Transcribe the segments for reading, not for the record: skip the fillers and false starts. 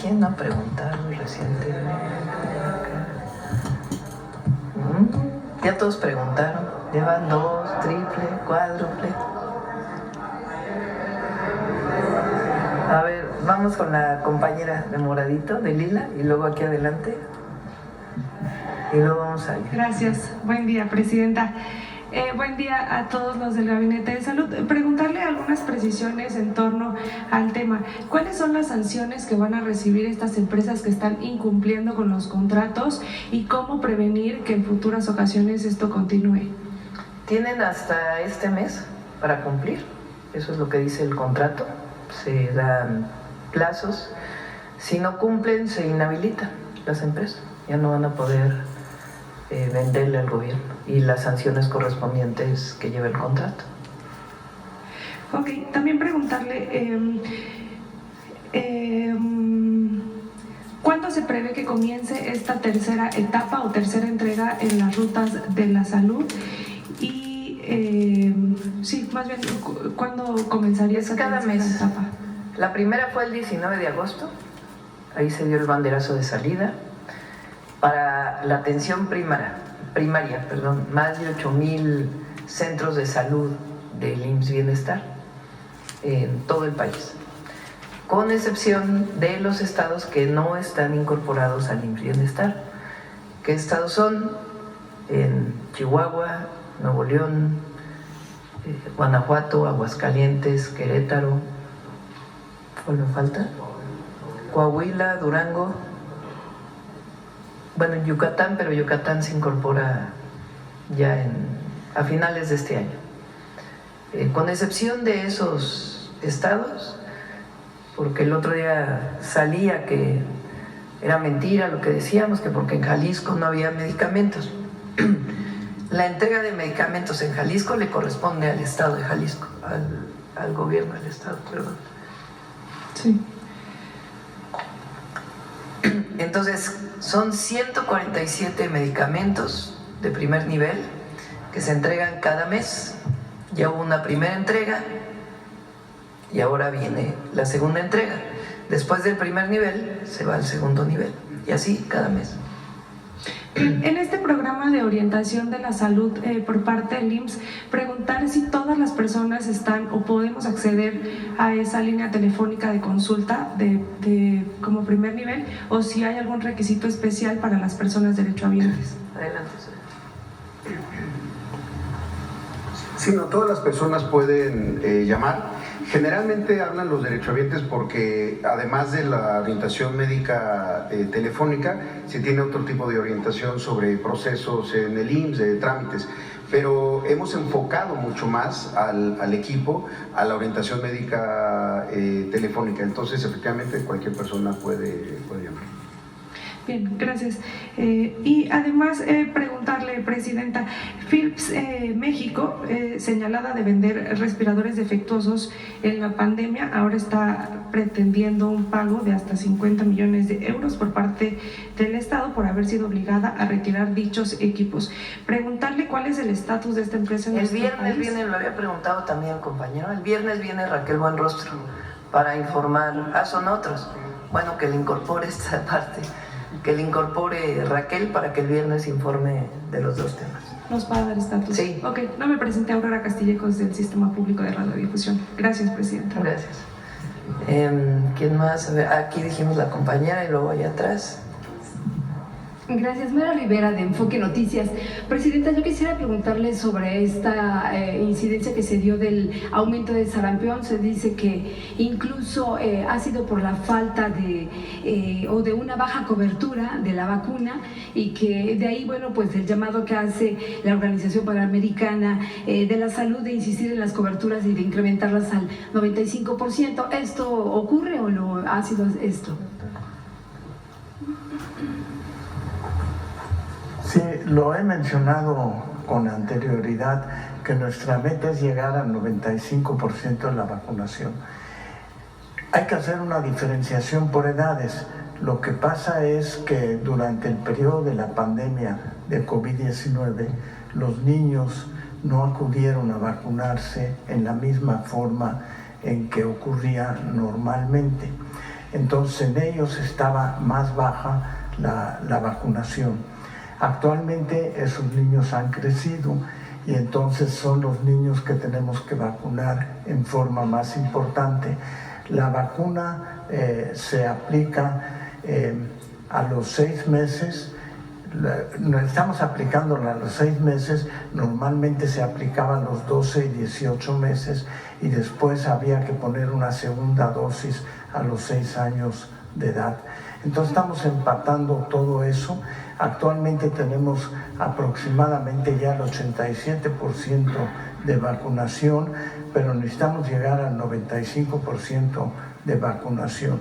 ¿Quién no ha preguntado recientemente? Ya todos preguntaron. Llevan 2, triple, cuádruple. A ver, vamos con la compañera de moradito, de lila, y luego aquí adelante. Y luego vamos a ir. Gracias. Buen día, presidenta. Buen día a todos los del Gabinete de Salud. Preguntarle algunas precisiones en torno al tema. ¿Cuáles son las sanciones que van a recibir estas empresas que están incumpliendo con los contratos y cómo prevenir que en futuras ocasiones esto continúe? Tienen hasta este mes para cumplir. Eso es lo que dice el contrato. Se dan plazos. Si no cumplen, se inhabilitan las empresas. Ya no van a poder venderle al gobierno y las sanciones correspondientes que lleva el contrato. Ok, también preguntarle ¿cuándo se prevé que comience esta tercera etapa o tercera entrega en las rutas de la salud? Y sí, más bien, ¿cuándo comenzaría esa cada tercera mes. etapa? La primera fue el 19 de agosto, ahí se dio el banderazo de salida. Para la atención primaria, más de 8,000 centros de salud del IMSS Bienestar en todo el país, con excepción de los estados que no están incorporados al IMSS Bienestar. ¿Qué estados son? En Chihuahua, Nuevo León, Guanajuato, Aguascalientes, Querétaro, ¿cuál me falta? Coahuila, Durango. Bueno, en Yucatán, pero Yucatán se incorpora ya a finales de este año. Con excepción de esos estados, porque el otro día salía que era mentira lo que decíamos, que porque en Jalisco no había medicamentos. La entrega de medicamentos en Jalisco le corresponde al estado de Jalisco, al gobierno del estado, perdón. Sí. Entonces, son 147 medicamentos de primer nivel que se entregan cada mes. Ya hubo una primera entrega y ahora viene la segunda entrega. Después del primer nivel se va al segundo nivel y así cada mes. En este programa de orientación de la salud por parte del IMSS, preguntar si todas las personas están o podemos acceder a esa línea telefónica de consulta como primer nivel, o si hay algún requisito especial para las personas derechohabientes. Adelante. Sí, no, todas las personas pueden llamar. Generalmente hablan los derechohabientes porque además de la orientación médica telefónica, se tiene otro tipo de orientación sobre procesos en el IMSS, de trámites, pero hemos enfocado mucho más al equipo a la orientación médica telefónica. Entonces, efectivamente, cualquier persona puede llamar. Bien, gracias. Y además preguntarle, presidenta, Philips México, señalada de vender respiradores defectuosos en la pandemia, ahora está pretendiendo un pago de hasta 50 millones de euros por parte del Estado por haber sido obligada a retirar dichos equipos. Preguntarle cuál es el estatus de esta empresa en nuestro país. El viernes, lo había preguntado también el compañero, el viernes viene Raquel Buenrostro para informar. Son otros. Bueno, que le incorpore esta parte. Que le incorpore Raquel para que el viernes informe de los dos temas. ¿Nos va a dar estatus? Sí. Ok, no me presenté a Aurora Castillejos del Sistema Público de Radiodifusión. Gracias, presidenta. Gracias. ¿Quién más? A ver, aquí dijimos la compañera y luego allá atrás. Gracias, Mara Rivera de Enfoque Noticias. Presidenta, yo quisiera preguntarle sobre esta incidencia que se dio del aumento de sarampión. Se dice que incluso ha sido por la falta o de una baja cobertura de la vacuna, y que de ahí, bueno, pues el llamado que hace la Organización Panamericana de la Salud de insistir en las coberturas y de incrementarlas al 95%. ¿Esto ocurre o no ha sido esto? Sí, lo he mencionado con anterioridad, que nuestra meta es llegar al 95% de la vacunación. Hay que hacer una diferenciación por edades. Lo que pasa es que durante el periodo de la pandemia de COVID-19, los niños no acudieron a vacunarse en la misma forma en que ocurría normalmente. entonces en ellos estaba más baja la vacunación. Actualmente esos niños han crecido y entonces son los niños que tenemos que vacunar en forma más importante. La vacuna se aplica a los 6 meses. Estamos aplicándola a los 6 meses, normalmente se aplicaba a los 12 y 18 meses y después había que poner una segunda dosis a los 6 años de edad. Entonces estamos empatando todo eso. Actualmente tenemos aproximadamente ya el 87% de vacunación, pero necesitamos llegar al 95% de vacunación.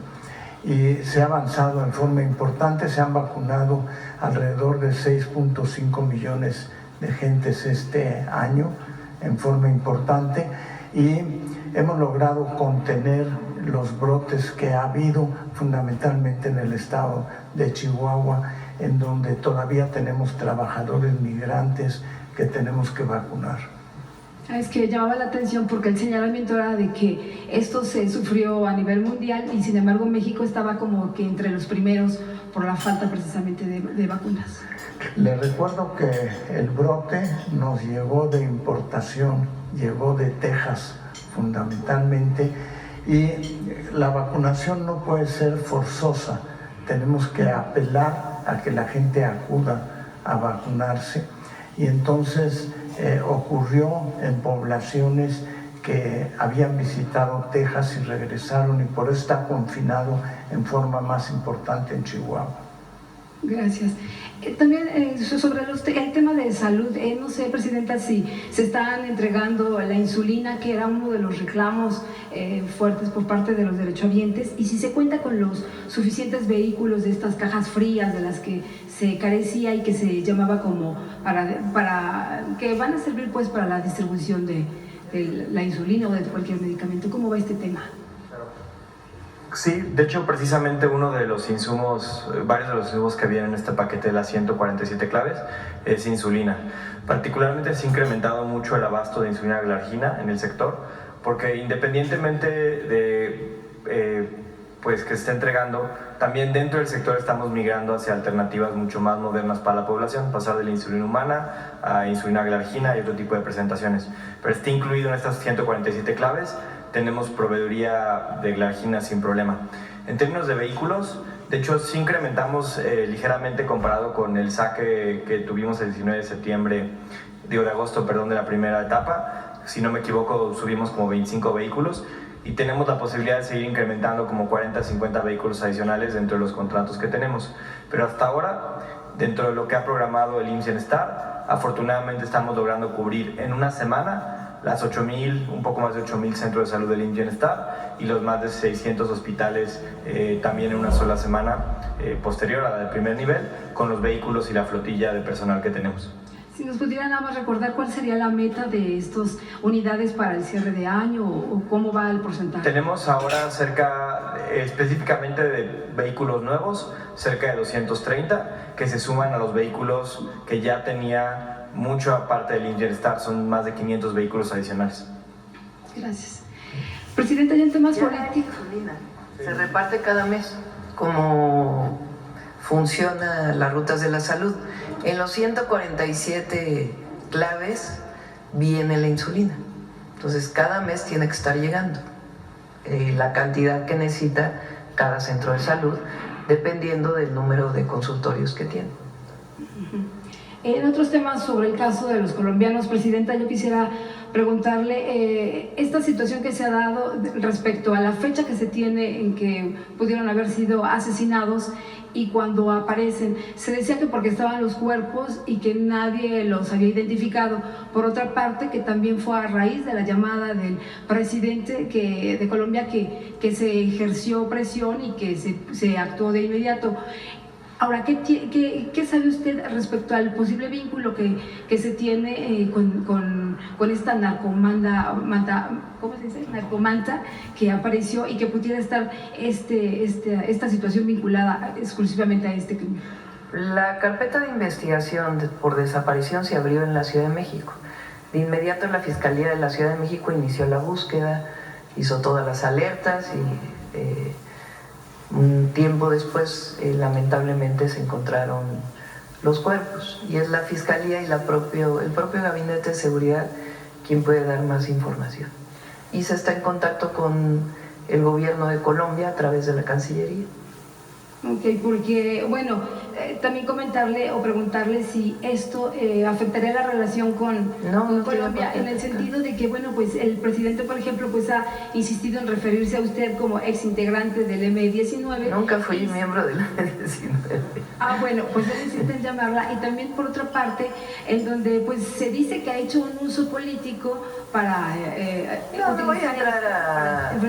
Y se ha avanzado en forma importante, se han vacunado alrededor de 6.5 millones de gentes este año en forma importante y hemos logrado contener los brotes que ha habido fundamentalmente en el estado de Chihuahua, en donde todavía tenemos trabajadores migrantes que tenemos que vacunar. Es que llamaba la atención porque el señalamiento era de que esto se sufrió a nivel mundial y sin embargo México estaba como que entre los primeros por la falta precisamente de vacunas. Les recuerdo que el brote nos llegó de importación, llegó de Texas fundamentalmente, y la vacunación no puede ser forzosa, tenemos que apelar a que la gente acuda a vacunarse y entonces ocurrió en poblaciones que habían visitado Texas y regresaron y por eso está confinado en forma más importante en Chihuahua. Gracias. También sobre el tema de salud, no sé, Presidenta, si se están entregando la insulina, que era uno de los reclamos fuertes por parte de los derechohabientes, y si se cuenta con los suficientes vehículos de estas cajas frías de las que se carecía y que se llamaba como para que van a servir pues para la distribución de la insulina o de cualquier medicamento. ¿Cómo va este tema? Sí, de hecho precisamente uno de los insumos, varios de los insumos que vienen en este paquete de las 147 claves es insulina. Particularmente se ha incrementado mucho el abasto de insulina glargina en el sector, porque independientemente de pues que se esté entregando, también dentro del sector estamos migrando hacia alternativas mucho más modernas para la población, pasar de la insulina humana a insulina glargina y otro tipo de presentaciones. Pero está incluido en estas 147 claves. Tenemos proveeduría de glargina sin problema. En términos de vehículos, de hecho sí incrementamos ligeramente comparado con el saque que tuvimos el 19 de agosto, de la primera etapa. Si no me equivoco, subimos como 25 vehículos y tenemos la posibilidad de seguir incrementando como 40 50 vehículos adicionales dentro de los contratos que tenemos. Pero hasta ahora, dentro de lo que ha programado el IMSS Bienestar, afortunadamente estamos logrando cubrir en una semana las 8,000, un poco más de 8,000 centros de salud del IMSS Bienestar y los más de 600 hospitales también en una sola semana posterior a la del primer nivel, con los vehículos y la flotilla de personal que tenemos. Si nos pudiera nada más recordar cuál sería la meta de estas unidades para el cierre de año o cómo va el porcentaje. Tenemos ahora cerca, específicamente de vehículos nuevos, cerca de 230 que se suman a los vehículos que ya tenía mucha parte del IMSS Bienestar, son más de 500 vehículos adicionales. Gracias. Presidenta, ya en temas políticos. Se reparte cada mes como funciona las rutas de la salud. En los 147 claves viene la insulina. Entonces cada mes tiene que estar llegando la cantidad que necesita cada centro de salud, dependiendo del número de consultorios que tiene. En otros temas sobre el caso de los colombianos, Presidenta, yo quisiera preguntarle esta situación que se ha dado respecto a la fecha que se tiene en que pudieron haber sido asesinados y cuando aparecen. Se decía que porque estaban los cuerpos y que nadie los había identificado. Por otra parte, que también fue a raíz de la llamada del presidente de Colombia que se ejerció presión y que se actuó de inmediato. Ahora, ¿qué sabe usted respecto al posible vínculo que se tiene con esta narcomanta que apareció y que pudiera estar esta situación vinculada exclusivamente a este crimen? La carpeta de investigación por desaparición se abrió en la Ciudad de México. De inmediato la Fiscalía de la Ciudad de México inició la búsqueda, hizo todas las alertas y Un tiempo después, lamentablemente, se encontraron los cuerpos y es la Fiscalía y el propio Gabinete de Seguridad quien puede dar más información. Y se está en contacto con el gobierno de Colombia a través de la Cancillería. Ok, porque, bueno, también comentarle o preguntarle si esto afectaría la relación con Colombia, en el sentido de que, bueno, pues el presidente, por ejemplo, pues ha insistido en referirse a usted como exintegrante del M-19. Nunca fui miembro del M-19. Ah, bueno, pues él insiste en llamarla, y también por otra parte, en donde pues se dice que ha hecho un uso político para... no voy a entrar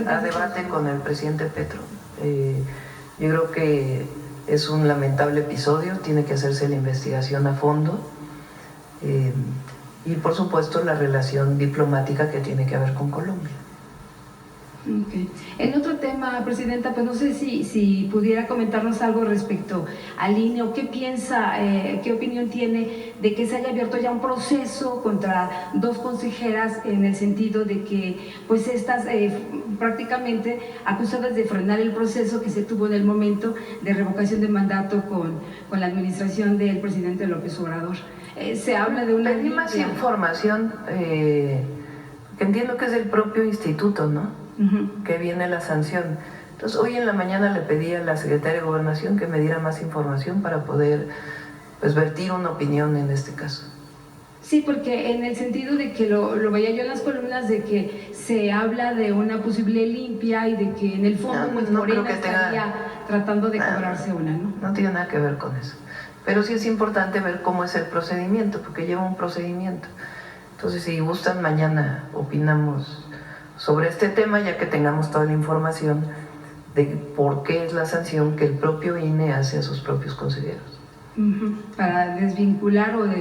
a debate con el presidente Petro. Yo creo que es un lamentable episodio, tiene que hacerse la investigación a fondo y por supuesto la relación diplomática que tiene que haber con Colombia. Okay. En otro tema, Presidenta, pues no sé si pudiera comentarnos algo respecto al INE, o qué piensa, qué opinión tiene de que se haya abierto ya un proceso contra 2 consejeras, en el sentido de que pues estas prácticamente acusadas de frenar el proceso que se tuvo en el momento de revocación de mandato con la administración del presidente López Obrador. Se habla de una... Pedí más información, que entiendo que es del propio instituto, ¿no? Que viene la sanción. Entonces hoy en la mañana le pedí a la secretaria de Gobernación que me diera más información para poder pues vertir una opinión en este caso. Sí, porque en el sentido de que lo veía yo en las columnas, de que se habla de una posible limpia y de que en el fondo pues Morena estaría tratando de cobrarse una, ¿no? No tiene nada que ver con eso. Pero sí es importante ver cómo es el procedimiento, porque lleva un procedimiento. Entonces, si gustan, mañana opinamos sobre este tema, ya que tengamos toda la información de por qué es la sanción que el propio INE hace a sus propios consejeros. Para desvincular o no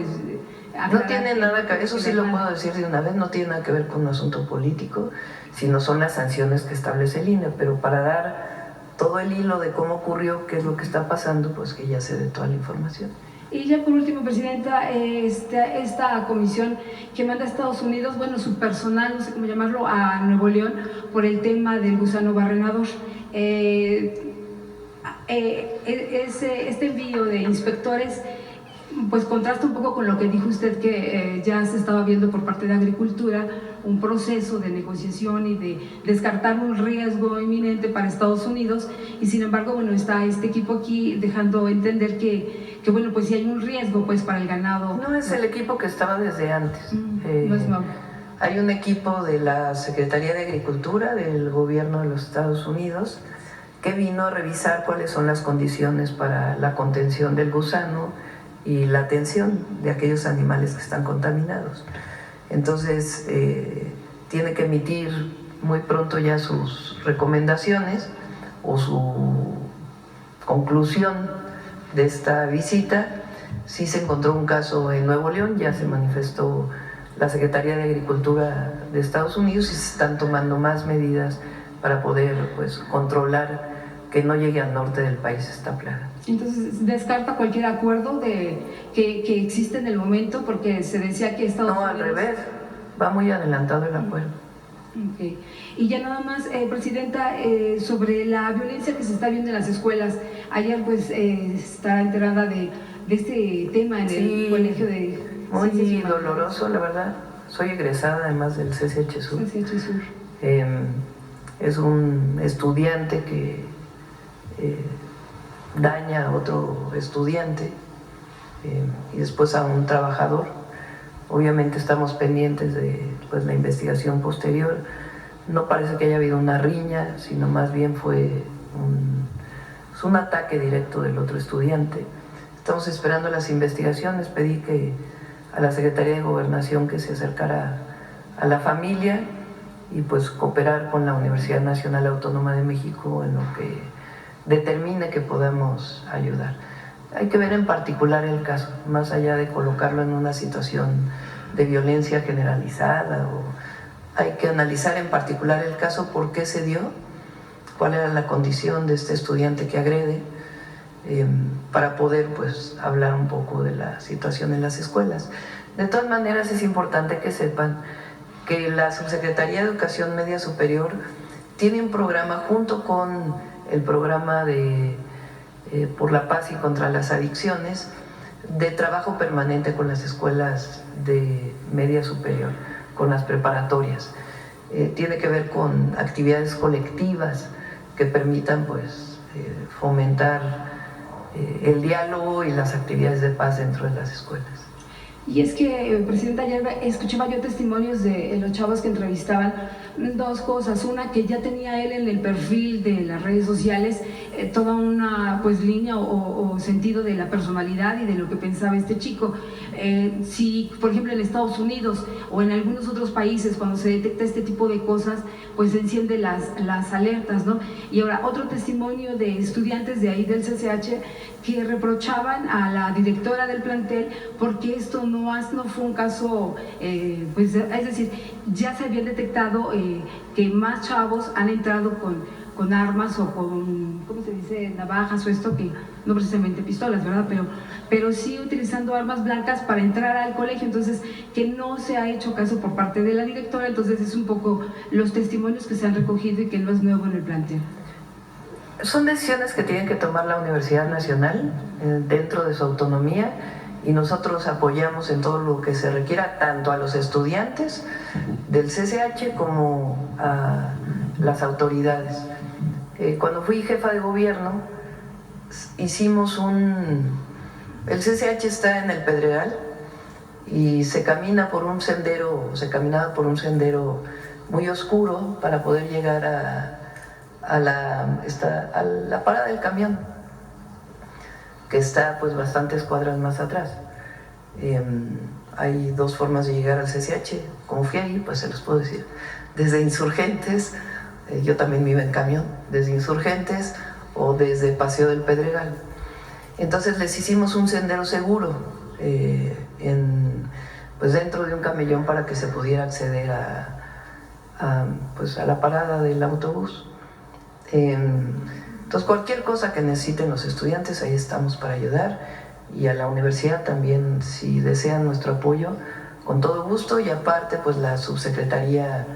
tiene nada que ver, eso sí lo puedo decir de una vez, no tiene nada que ver con un asunto político, sino son las sanciones que establece el INE, pero para dar todo el hilo de cómo ocurrió, qué es lo que está pasando, pues que ya se dé toda la información. Y ya por último, Presidenta, esta comisión que manda a Estados Unidos, bueno, su personal, no sé cómo llamarlo, a Nuevo León por el tema del gusano barrenador. Este envío de inspectores pues contrasta un poco con lo que dijo usted, que ya se estaba viendo por parte de Agricultura un proceso de negociación y de descartar un riesgo inminente para Estados Unidos, y sin embargo, bueno, está este equipo aquí dejando entender que bueno, pues si hay un riesgo pues para el ganado. No es el equipo que estaba desde antes. No es nuevo. Hay un equipo de la Secretaría de Agricultura del gobierno de los Estados Unidos que vino a revisar cuáles son las condiciones para la contención del gusano y la atención de aquellos animales que están contaminados. Entonces, tiene que emitir muy pronto ya sus recomendaciones o su conclusión de esta visita. Sí se encontró un caso en Nuevo León, ya se manifestó la Secretaría de Agricultura de Estados Unidos y se están tomando más medidas para poder pues controlar que no llegue al norte del país esta plaga. Entonces, ¿descarta cualquier acuerdo que existe en el momento? Porque se decía que Estados Unidos... No, al revés, va muy adelantado el acuerdo. Okay. Y ya nada más, Presidenta, sobre la violencia que se está viendo en las escuelas. Ayer pues estaba enterada de este tema en el colegio de... Muy doloroso, la verdad. Soy egresada además del CCH Sur. CCH Sur. Es un estudiante que daña a otro estudiante y después a un trabajador. Obviamente estamos pendientes de pues, la investigación posterior. No parece que haya habido una riña, sino más bien fue un ataque directo del otro estudiante. Estamos esperando las investigaciones. Pedí que a la Secretaría de Gobernación que se acercara a la familia y pues cooperar con la Universidad Nacional Autónoma de México en lo que determine que podamos ayudar. Hay que ver en particular el caso, más allá de colocarlo en una situación de violencia generalizada, o hay que analizar en particular el caso, por qué se dio, cuál era la condición de este estudiante que agrede, para poder pues hablar un poco de la situación en las escuelas. De todas maneras es importante que sepan que la Subsecretaría de Educación Media Superior tiene un programa junto con el programa de por la paz y contra las adicciones, de trabajo permanente con las escuelas de media superior, con las preparatorias. Tiene que ver con actividades colectivas que permitan pues fomentar el diálogo y las actividades de paz dentro de las escuelas. Y es que, Presidenta, ayer escuchaba yo testimonios de los chavos que entrevistaban, dos cosas. Una, que ya tenía él en el perfil de las redes sociales toda una pues línea o sentido de la personalidad y de lo que pensaba este chico. Si, por ejemplo, en Estados Unidos o en algunos otros países, cuando se detecta este tipo de cosas, pues se encienden las alertas, ¿no? Y ahora, otro testimonio de estudiantes de ahí del CCH que reprochaban a la directora del plantel porque esto no fue un caso, pues, es decir, ya se había detectado que más chavos han entrado con armas o con, ¿cómo se dice?, navajas o esto, que no precisamente pistolas, ¿verdad? Pero sí utilizando armas blancas para entrar al colegio, entonces que no se ha hecho caso por parte de la directora. Entonces es un poco los testimonios que se han recogido y que no es nuevo en el plantel. Son decisiones que tiene que tomar la Universidad Nacional dentro de su autonomía, y nosotros apoyamos en todo lo que se requiera, tanto a los estudiantes del CCH como a las autoridades. Cuando fui jefa de gobierno, hicimos el CCH está en el Pedregal y se caminaba por un sendero muy oscuro para poder llegar a la parada del camión, que está pues bastantes cuadras más atrás. Hay dos formas de llegar al CCH. Como fui ahí, pues se los puedo decir. Desde Insurgentes, yo también me iba en camión, desde Insurgentes o desde Paseo del Pedregal. Entonces les hicimos un sendero seguro pues dentro de un camellón para que se pudiera acceder pues a la parada del autobús. Entonces cualquier cosa que necesiten los estudiantes, ahí estamos para ayudar, y a la universidad también, si desean nuestro apoyo, con todo gusto. Y aparte pues la Subsecretaría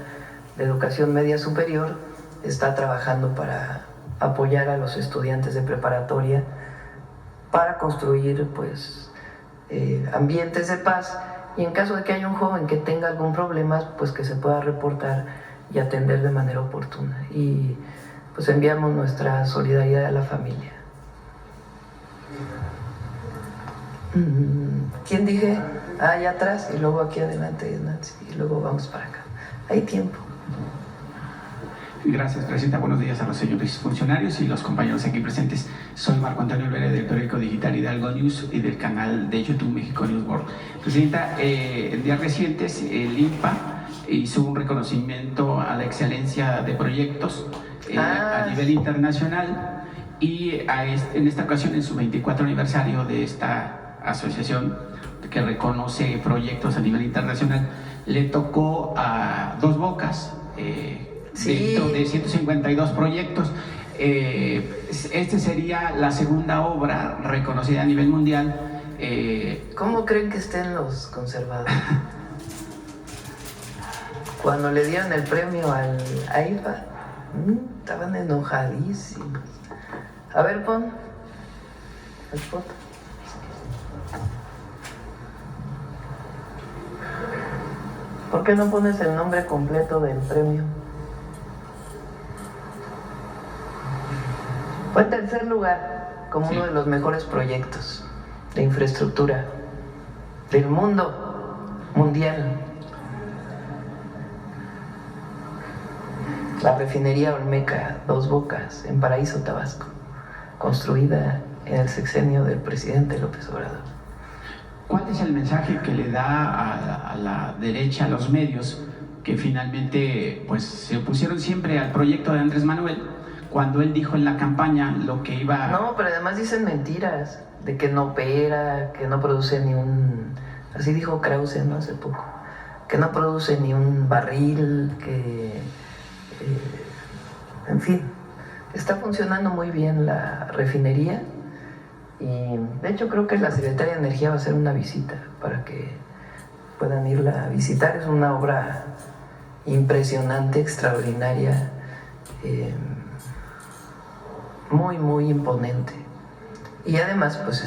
de Educación Media Superior está trabajando para apoyar a los estudiantes de preparatoria para construir pues ambientes de paz, y en caso de que haya un joven que tenga algún problema, pues que se pueda reportar y atender de manera oportuna. Y pues enviamos nuestra solidaridad a la familia. ¿Quién dije? Allá atrás, y luego aquí adelante, Nancy, y luego vamos para acá. Hay tiempo. Gracias, Presidenta. Buenos días a los señores funcionarios y los compañeros aquí presentes. Soy Marco Antonio Olvera, del periódico digital Hidalgo News y del canal de YouTube México News World. Presidenta, en días recientes el INPA hizo un reconocimiento a la excelencia de proyectos a nivel internacional, y en esta ocasión, en su 24 aniversario de esta asociación que reconoce proyectos a nivel internacional, le tocó a Dos Bocas dentro de 152 proyectos. Este sería la segunda obra reconocida a nivel mundial. ¿Cómo creen que estén los conservadores? Cuando le dieron el premio al AIFA, estaban enojadísimos. A ver, pon el foto. ¿Por qué no pones el nombre completo del premio? Fue en tercer lugar como uno de los mejores proyectos de infraestructura del mundo mundial. La refinería Olmeca Dos Bocas en Paraíso, Tabasco, construida en el sexenio del presidente López Obrador. ¿Cuál es el mensaje que le da a la derecha, a los medios, que finalmente pues se opusieron siempre al proyecto de Andrés Manuel, cuando él dijo en la campaña lo que iba... No, pero además dicen mentiras, de que no opera, que no produce ni un... Así dijo Krause, ¿no?, hace poco, que no produce ni un barril, que... en fin, está funcionando muy bien la refinería, y de hecho creo que la Secretaría de Energía va a hacer una visita para que puedan irla a visitar. Es una obra impresionante, extraordinaria, muy, muy imponente. Y además, pues